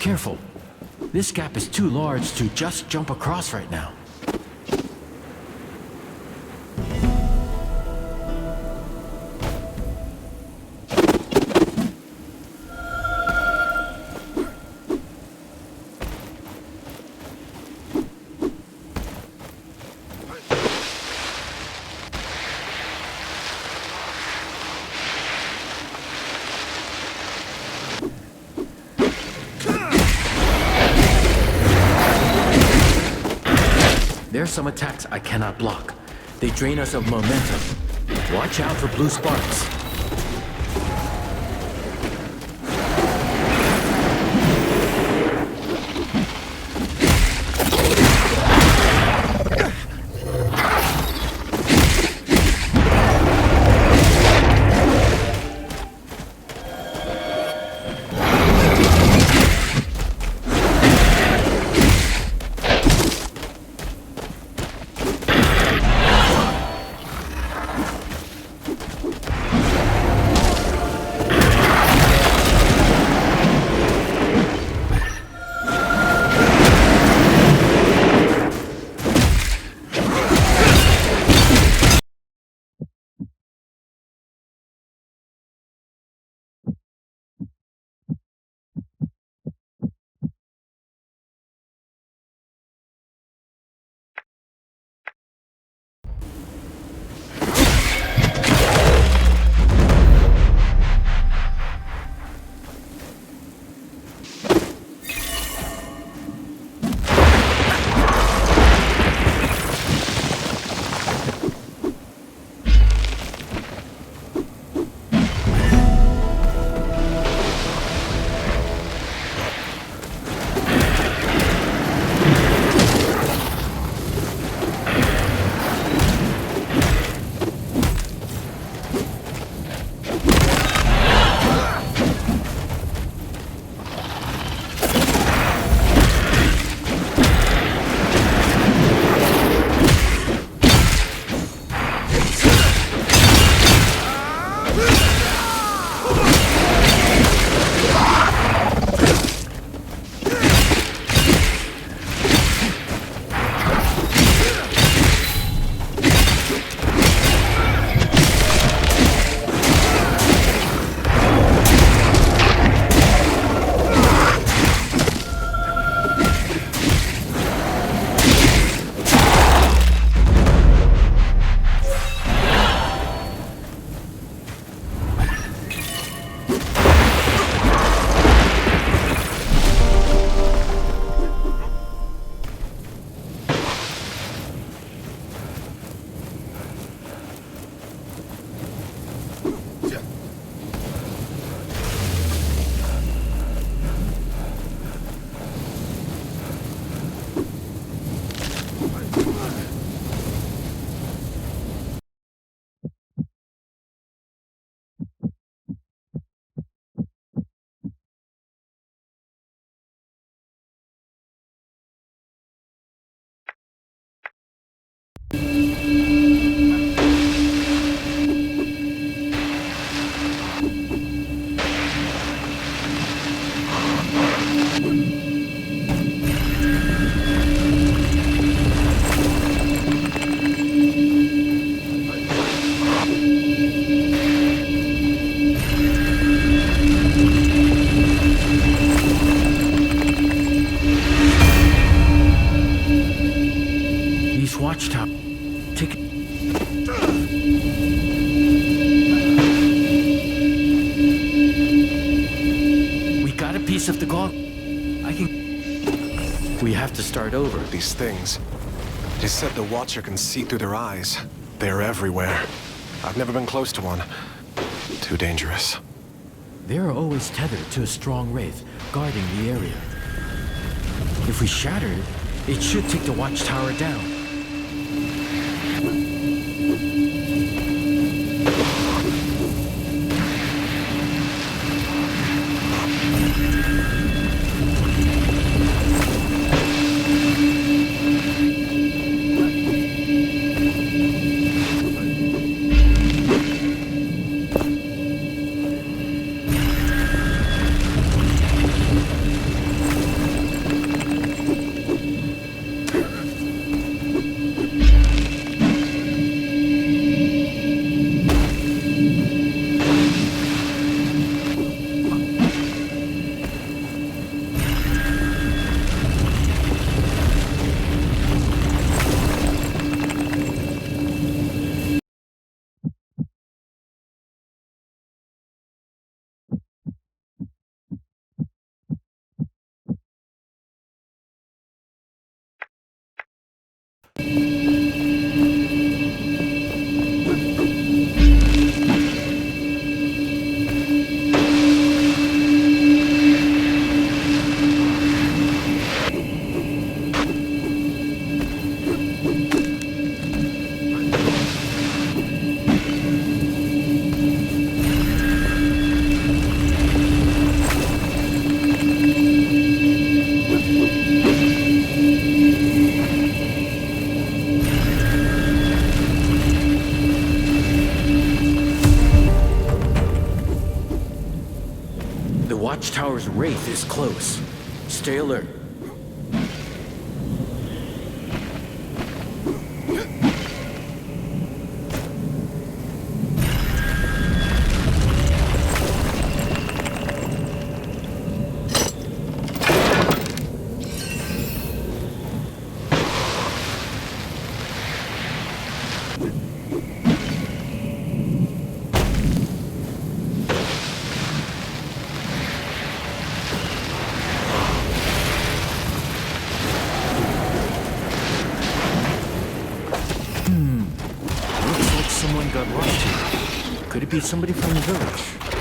careful. This gap is too large to just jump across right now. There's some attacks I cannot block. They drain us of momentum. Watch out for blue sparks. Watchtower. Take it. We got a piece of the gauntlet. We have to start over. These things. It is said the Watcher can see through their eyes. They're everywhere. I've never been close to one. Too dangerous. They are always tethered to a strong Wraith, guarding the area. If we shatter it, it should take the Watchtower down. watchtower's Wraith is close. Stay alert. Looks like someone got lost here. Could it be somebody from the village?